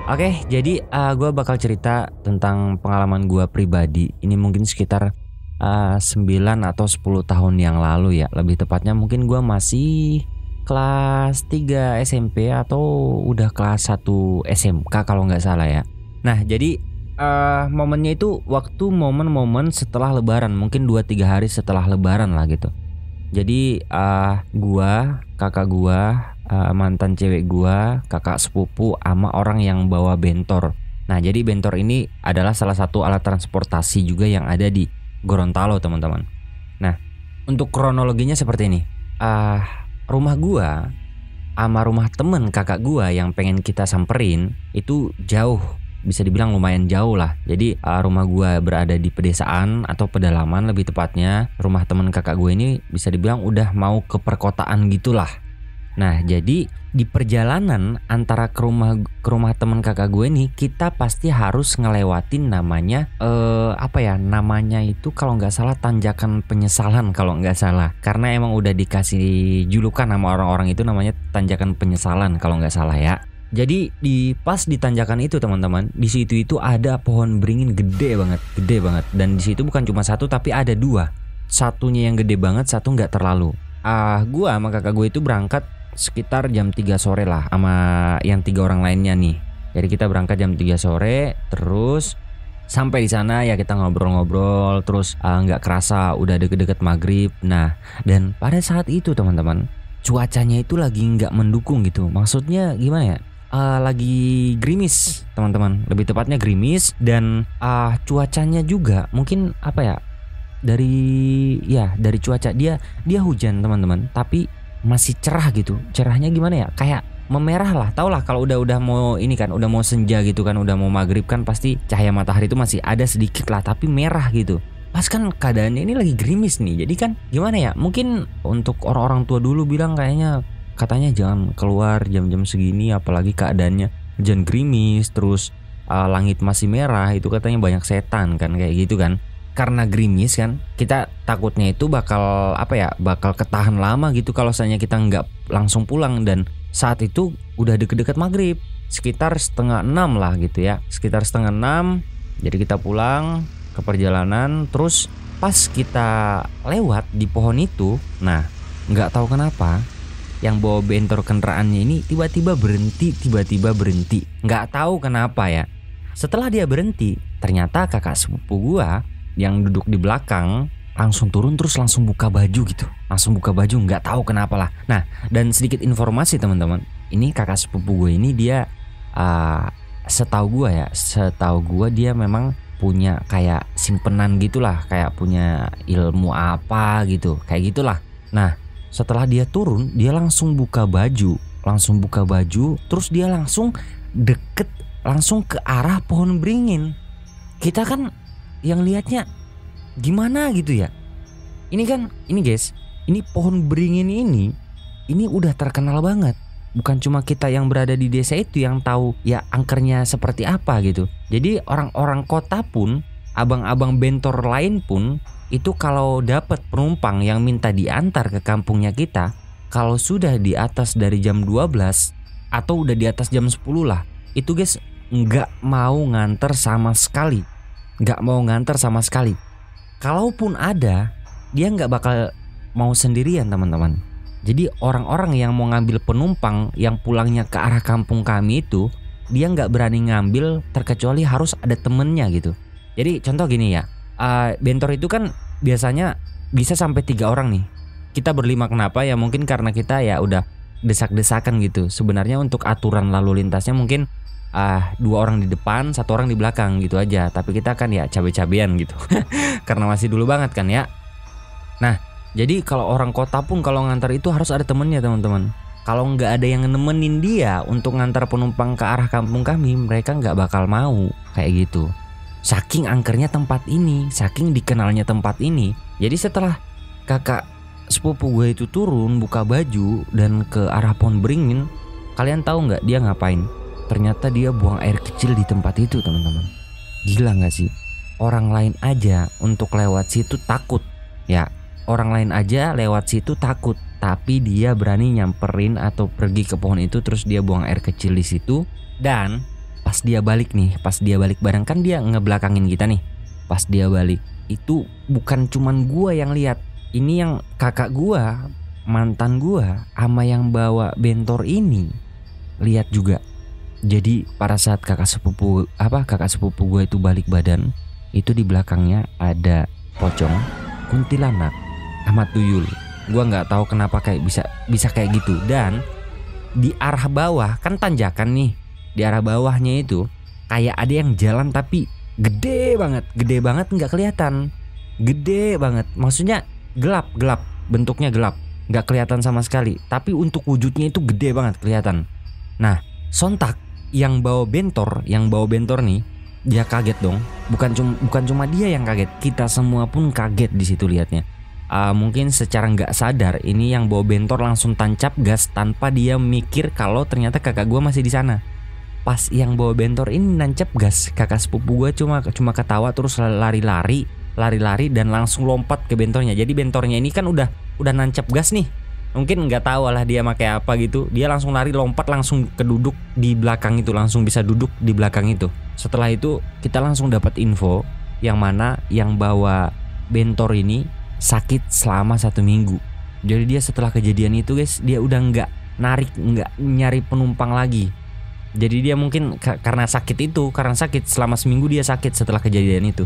Oke, jadi gue bakal cerita tentang pengalaman gue pribadi. Ini mungkin sekitar 9 atau 10 tahun yang lalu ya. Lebih tepatnya mungkin gue masih kelas 3 SMP atau udah kelas 1 SMK kalau nggak salah ya. Nah, jadi momennya itu waktu momen-momen setelah lebaran. Mungkin 2-3 hari setelah lebaran lah gitu. Jadi gua, kakak gua, mantan cewek gua, kakak sepupu sama orang yang bawa bentor. Nah, jadi bentor ini adalah salah satu alat transportasi juga yang ada di Gorontalo, teman-teman. Nah, untuk kronologinya seperti ini. Rumah gua sama rumah temen kakak gua yang pengen kita samperin itu jauh, bisa dibilang lumayan jauh lah. Jadi rumah gua berada di pedesaan atau pedalaman lebih tepatnya. Rumah temen kakak gue ini bisa dibilang udah mau ke perkotaan gitulah. Nah, jadi di perjalanan antara ke rumah temen kakak gue nih, kita pasti harus ngelewatin namanya namanya itu kalau nggak salah tanjakan penyesalan kalau nggak salah. Karena emang udah dikasih julukan sama orang-orang itu namanya tanjakan penyesalan kalau nggak salah ya. Jadi pas di tanjakan itu teman-teman, di situ itu ada pohon beringin gede banget. Dan di situ bukan cuma satu tapi ada dua. Satunya yang gede banget, satu nggak terlalu. Gua sama kakak gue itu berangkat sekitar jam 3 sore lah sama yang 3 orang lainnya nih. Jadi kita berangkat jam 3 sore, terus sampai di sana ya kita ngobrol-ngobrol, terus nggak kerasa udah deket-deket maghrib. Nah, dan pada saat itu teman-teman, cuacanya itu lagi nggak mendukung gitu. Maksudnya gimana ya? Lagi gerimis teman-teman, lebih tepatnya gerimis. Dan cuacanya juga mungkin dari cuaca dia hujan teman-teman, tapi masih cerah gitu. Cerahnya gimana ya, kayak memerah lah. Tau lah kalau udah mau ini kan, udah mau senja gitu kan, udah mau maghrib kan, pasti cahaya matahari itu masih ada sedikit lah tapi merah gitu. Pas kan keadaannya ini lagi gerimis nih, jadi kan gimana ya, mungkin untuk orang-orang tua dulu bilang katanya jangan keluar jam-jam segini, apalagi keadaannya hujan gerimis, terus langit masih merah, itu katanya banyak setan kan, kayak gitu kan. Karena gerimis kan, kita takutnya itu bakal ketahan lama gitu kalau misalnya kita nggak langsung pulang. Dan saat itu udah deket-deket maghrib, sekitar 5:30 lah gitu ya, sekitar 5:30. Jadi kita pulang ke perjalanan, terus pas kita lewat di pohon itu, nah nggak tahu kenapa yang bawa bentor kendaraannya ini tiba-tiba berhenti, nggak tahu kenapa ya. Setelah dia berhenti, ternyata kakak sepupu gua yang duduk di belakang langsung turun, terus langsung buka baju gitu, nggak tahu kenapa lah. Nah, dan sedikit informasi teman-teman, ini kakak sepupu gue ini dia setahu gue dia memang punya kayak simpenan gitulah, kayak punya ilmu apa gitu, kayak gitulah. Nah, setelah dia turun, dia langsung buka baju, terus dia langsung ke arah pohon beringin. Kita kan yang lihatnya gimana gitu ya. Ini guys, ini pohon beringin ini udah terkenal banget. Bukan cuma kita yang berada di desa itu yang tahu ya angkernya seperti apa gitu. Jadi orang-orang kota pun, abang-abang bentor lain pun, itu kalau dapat penumpang yang minta diantar ke kampungnya kita, kalau sudah di atas dari jam 12 atau udah di atas jam 10 lah, itu guys nggak mau nganter sama sekali. Kalaupun ada, dia nggak bakal mau sendirian teman-teman. Jadi orang-orang yang mau ngambil penumpang yang pulangnya ke arah kampung kami itu, dia nggak berani ngambil terkecuali harus ada temennya gitu. Jadi contoh gini ya, bentor itu kan biasanya bisa sampai 3 orang nih. Kita berlima, kenapa ya? Mungkin karena kita ya udah desak-desakan gitu. Sebenarnya untuk aturan lalu lintasnya mungkin 2 orang di depan, 1 orang di belakang gitu aja. Tapi kita kan ya cabe-cabean gitu. Karena masih dulu banget kan ya. Nah, jadi kalau orang kota pun kalau ngantar itu harus ada temennya teman-teman. Kalau nggak ada yang nemenin dia untuk ngantar penumpang ke arah kampung kami, mereka nggak bakal mau kayak gitu. Saking angkernya tempat ini, saking dikenalnya tempat ini. Jadi setelah kakak sepupu gue itu turun, buka baju dan ke arah pohon beringin, kalian tahu nggak dia ngapain? Ternyata dia buang air kecil di tempat itu teman-teman. Gila nggak sih? Orang lain aja untuk lewat situ takut. Ya, orang lain aja lewat situ takut, tapi dia berani nyamperin atau pergi ke pohon itu, terus dia buang air kecil di situ. Dan Pas dia balik nih, pas dia balik bareng kan dia ngebelakangin kita nih. Pas dia balik itu bukan cuman gua yang lihat, ini yang kakak gua, mantan gua, sama yang bawa bentor ini lihat juga. Jadi pada saat kakak sepupu gua itu balik badan, itu di belakangnya ada pocong, kuntilanak, sama tuyul. Gua nggak tahu kenapa kayak bisa kayak gitu. Dan di arah bawah kan tanjakan nih, di arah bawahnya itu kayak ada yang jalan tapi gede banget nggak kelihatan, gede banget, maksudnya gelap, bentuknya gelap, nggak kelihatan sama sekali, tapi untuk wujudnya itu gede banget kelihatan. Nah sontak yang bawa bentor nih, dia kaget dong. Bukan cuma dia yang kaget, kita semua pun kaget di situ liatnya. Mungkin secara nggak sadar ini yang bawa bentor langsung tancap gas tanpa dia mikir kalau ternyata kakak gue masih di sana. Pas yang bawa bentor ini nancep gas, kakak sepupu gue cuma ketawa terus lari-lari dan langsung lompat ke bentornya. Jadi bentornya ini kan udah nancep gas nih. Mungkin nggak tahu lah dia pakai apa gitu. Dia langsung lari, lompat langsung keduduk di belakang itu, langsung bisa duduk di belakang itu. Setelah itu kita langsung dapat info yang mana yang bawa bentor ini sakit selama 1 minggu. Jadi dia setelah kejadian itu guys, dia udah nggak nyari penumpang lagi. Jadi dia mungkin karena sakit selama seminggu dia sakit setelah kejadian itu.